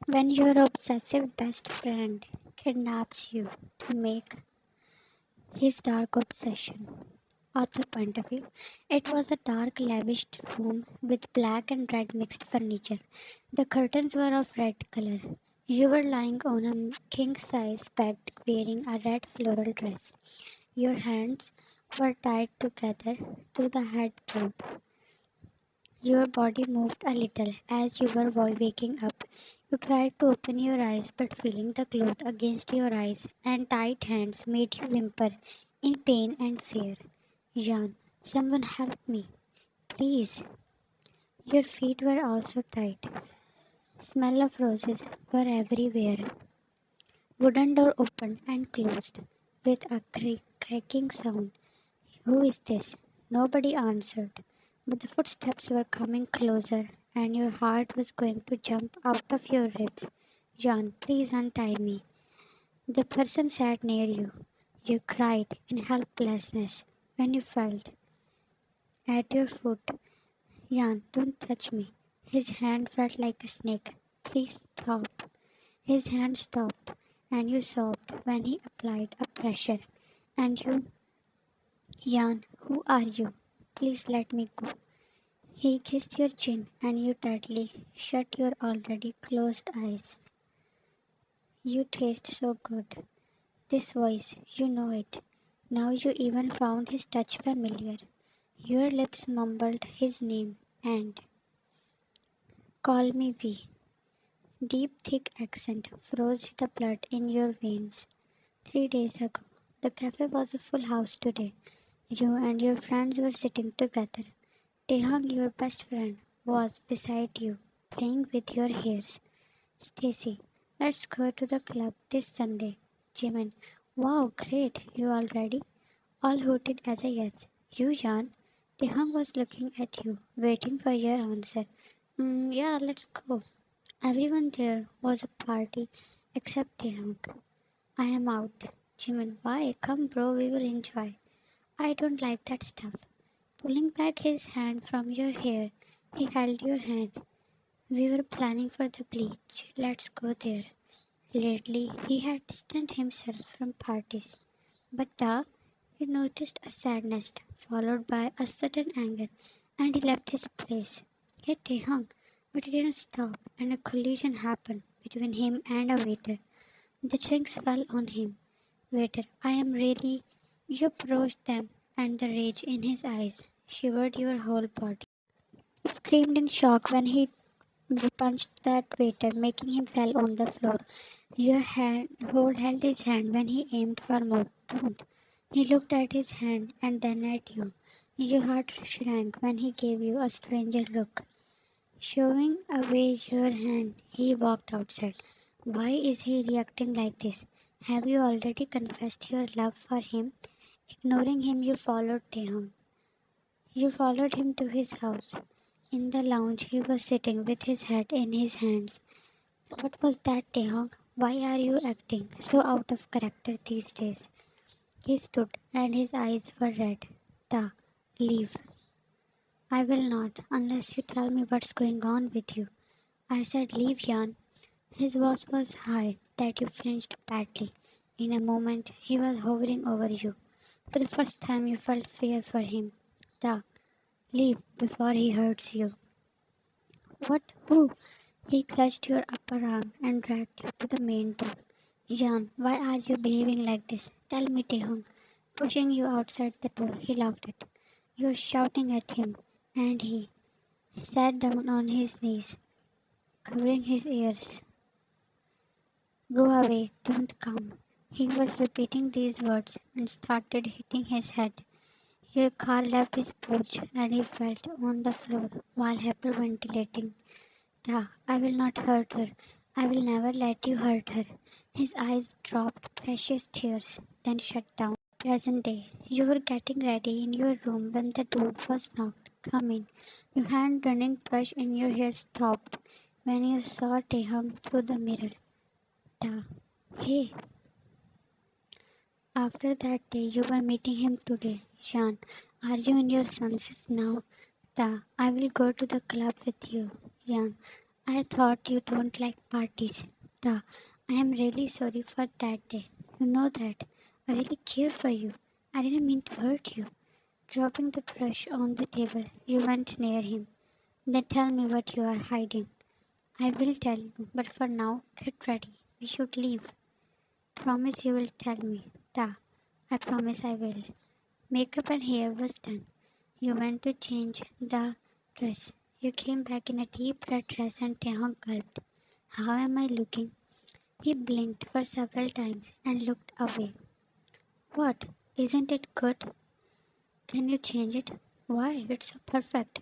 When your obsessive best friend kidnaps you to make his dark obsession. Author point of view. It was a dark, lavish room with black and red mixed furniture. The curtains were of red color. You were lying on a king size bed wearing a red floral dress. Your hands were tied together to the headboard. Your body moved a little as you were waking up. You tried to open your eyes, but feeling the cloth against your eyes and tight hands made you whimper in pain and fear. Jan, someone help me, please. Your feet were also tight. Smell of roses were everywhere. Wooden door opened and closed with a cracking sound. Who is this? Nobody answered, but the footsteps were coming closer, and your heart was going to jump out of your ribs. John, please untie me. The person sat near you. You cried in helplessness when you felt at your foot. Jan, don't touch me. His hand felt like a snake. Please stop. His hand stopped, and you sobbed when he applied a pressure. And you, Jan, who are you? Please let me go. He kissed your chin and you tightly shut your already closed eyes. You taste so good. This voice, you know it. Now you even found his touch familiar. Your lips mumbled his name and call me V. Deep, thick accent froze the blood in your veins. 3 days ago, the cafe was a full house today. You and your friends were sitting together. Taehyung, your best friend, was beside you, playing with your hairs. Stacy, let's go to the club this Sunday. Jimin, wow, great, you all ready? All hooted as a yes. You, Jan? Taehyung was looking at you, waiting for your answer. Yeah, let's go. Everyone there was a party except Taehyung. I am out. Jimin, why? Come, bro, we will enjoy. I don't like that stuff. Pulling back his hand from your hair, he held your hand. We were planning for the beach. Let's go there. Lately, he had distanced himself from parties. But he noticed a sadness followed by a sudden anger, and he left his place. He hung, but he didn't stop, and a collision happened between him and a waiter. The drinks fell on him. Waiter, I am really. You approached them, and the rage in his eyes shivered your whole body. You screamed in shock when he punched that waiter, making him fall on the floor. Your hand hold held his hand when he aimed for more. Don't. He looked at his hand and then at you. Your heart shrank when he gave you a stranger look. Shoving away your hand, he walked outside. Why is he reacting like this? Have you already confessed your love for him? Ignoring him, you followed Taehyung. You followed him to his house. In the lounge, he was sitting with his head in his hands. What was that, Taehyung? Why are you acting so out of character these days? He stood, and his eyes were red. Ta, leave. I will not, unless you tell me what's going on with you. I said, leave, Jan. His voice was high, that you flinched badly. In a moment, he was hovering over you. For the first time, you felt fear for him. Ta, leave before he hurts you. What? Who? He clutched your upper arm and dragged you to the main door. Jan, why are you behaving like this? Tell me, Taehyung. Pushing you outside the door, he locked it. You were shouting at him, and he sat down on his knees, covering his ears. Go away, don't come. He was repeating these words and started hitting his head. Your car left his porch and he fell on the floor while hyperventilating. I will not hurt her. I will never let you hurt her. His eyes dropped precious tears, then shut down. Present day. You were getting ready in your room when the door was knocked. Come in. Your hand running brush in your hair stopped when you saw Taehyung through the mirror. Ta. Hey. After that day, you were meeting him today. Shan, are you in your senses now? Ta. I will go to the club with you. Yan. I thought you don't like parties. Da, I am really sorry for that day. You know that. I really care for you. I didn't mean to hurt you. Dropping the brush on the table, you went near him. Then tell me what you are hiding. I will tell you, but for now, get ready. We should leave. Promise you will tell me. Da, I promise I will. Makeup and hair was done. You went to change the dress. You came back in a deep red dress and Taehyung gulped. How am I looking? He blinked for several times and looked away. What? Isn't it good? Can you change it? Why? It's so perfect.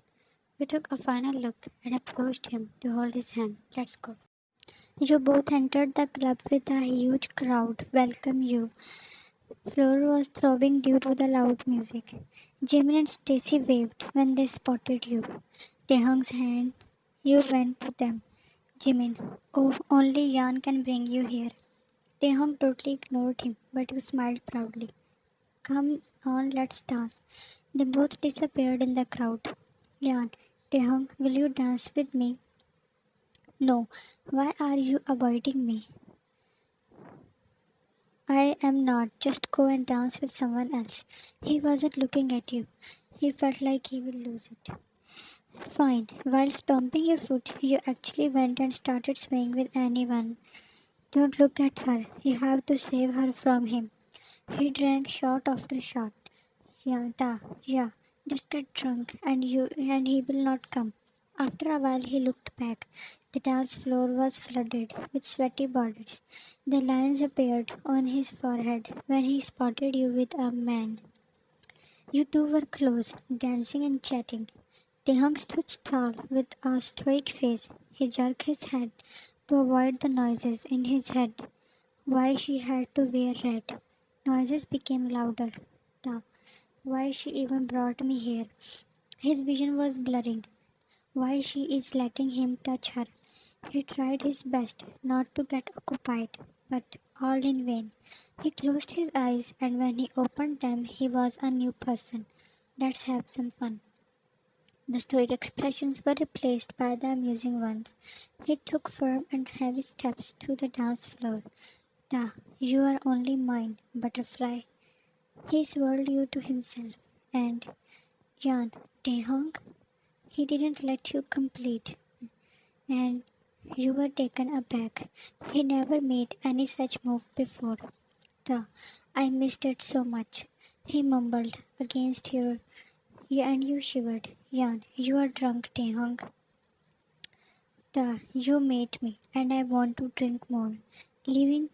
We took a final look and approached him to hold his hand. Let's go. You both entered the club with a huge crowd welcome you. Floor was throbbing due to the loud music. Jimin and Stacy waved when they spotted you. Taehyung's hand, you went to them. Jimin, oh, only Yan can bring you here. Taehyung totally ignored him, but you smiled proudly. Come on, let's dance. They both disappeared in the crowd. Yan, Taehyung, will you dance with me? No. Why are you avoiding me? I am not. Just go and dance with someone else. He wasn't looking at you. He felt like he will lose it. Fine. While stomping your foot, you actually went and started swaying with anyone. Don't look at her. You have to save her from him. He drank shot after shot. Yeah. Just get drunk and he will not come. After a while he looked back. The dance floor was flooded with sweaty bodies. The lines appeared on his forehead when he spotted you with a man. You two were close, dancing and chatting. Taehyung stood tall with a stoic face. He jerked his head to avoid the noises in his head. Why she had to wear red. Noises became louder. Ta. Why she even brought me here. His vision was blurring. Why she is letting him touch her. He tried his best not to get occupied, but all in vain. He closed his eyes, and when he opened them, he was a new person. Let's have some fun. The stoic expressions were replaced by the amusing ones. He took firm and heavy steps to the dance floor. Da, you are only mine, butterfly. He swirled you to himself. And Jan, Taehyung, he didn't let you complete. And you were taken aback. He never made any such move before. Da, I missed it so much. He mumbled against your and you shivered. Jan, you are drunk, Taehyung. Da, you made me, and I want to drink more. Leaving,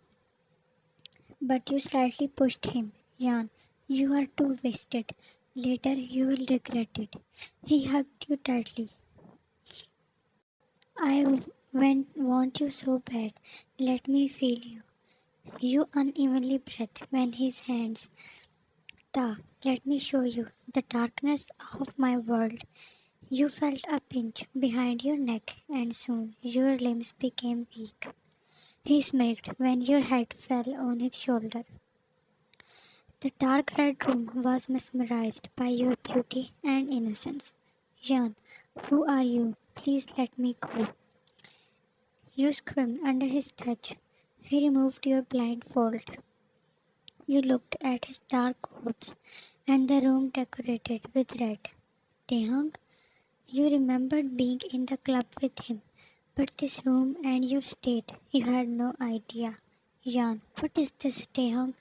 but you slightly pushed him. Jan, you are too wasted. Later you will regret it. He hugged you tightly. Want you so bad. Let me feel you. You unevenly breathed when his hands. Ta, let me show you the darkness of my world. You felt a pinch behind your neck, and soon your limbs became weak. He smirked when your head fell on his shoulder. The dark red room was mesmerized by your beauty and innocence. Jean, who are you? Please let me go. You screamed under his touch. He removed your blindfold. You looked at his dark orbs and the room decorated with red. Taehyung, you remembered being in the club with him, but this room and your state, you had no idea. Jan, what is this, Taehyung?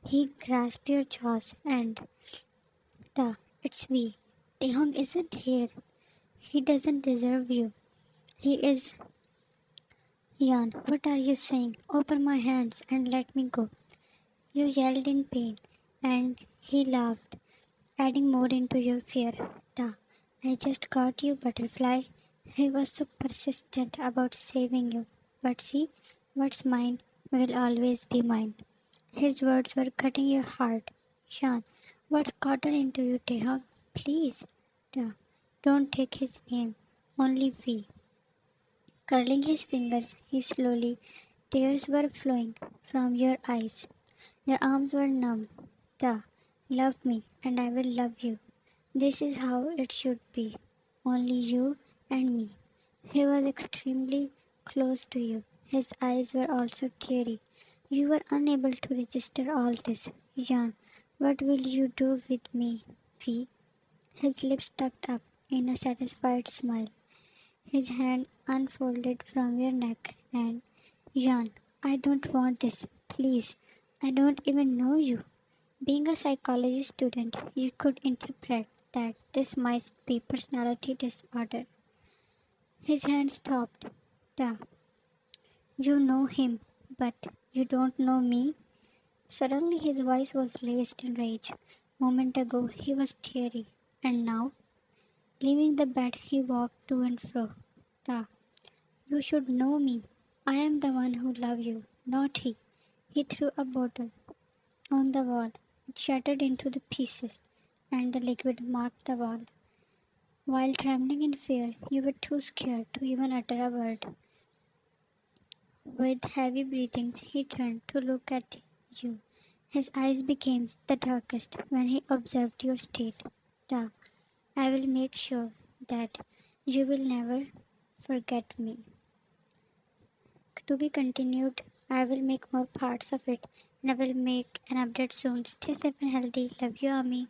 He grasped your jaws and it's we. Taehyung isn't here. He doesn't deserve you. He is. Jan, what are you saying? Open my hands and let me go. You yelled in pain, and he laughed, adding more into your fear. Da, I just got you, butterfly. He was so persistent about saving you. But see, what's mine will always be mine. His words were cutting your heart. Shan, what's gotten into you, Teha? Please, Da, don't take his name. Only we. Curling his fingers, he slowly, tears were flowing from your eyes. Your arms were numb. Da, love me, and I will love you. This is how it should be. Only you and me. He was extremely close to you. His eyes were also teary. You were unable to register all this. Jan, what will you do with me, V? His lips tucked up in a satisfied smile. His hand unfolded from your neck and Jan, I don't want this. Please. I don't even know you. Being a psychology student, you could interpret that this might be personality disorder. His hand stopped. Da, you know him, but you don't know me? Suddenly his voice was laced in rage. Moment ago he was teary, and now, leaving the bed, he walked to and fro. Da, you should know me. I am the one who loves you, not he. He threw a bottle on the wall. It shattered into the pieces, and the liquid marked the wall. While trembling in fear, you were too scared to even utter a word. With heavy breathings, he turned to look at you. His eyes became the darkest when he observed your state. Da, I will make sure that you will never forget me. To be continued, I will make more parts of it and I will make an update soon. Stay safe and healthy. Love you, Ami.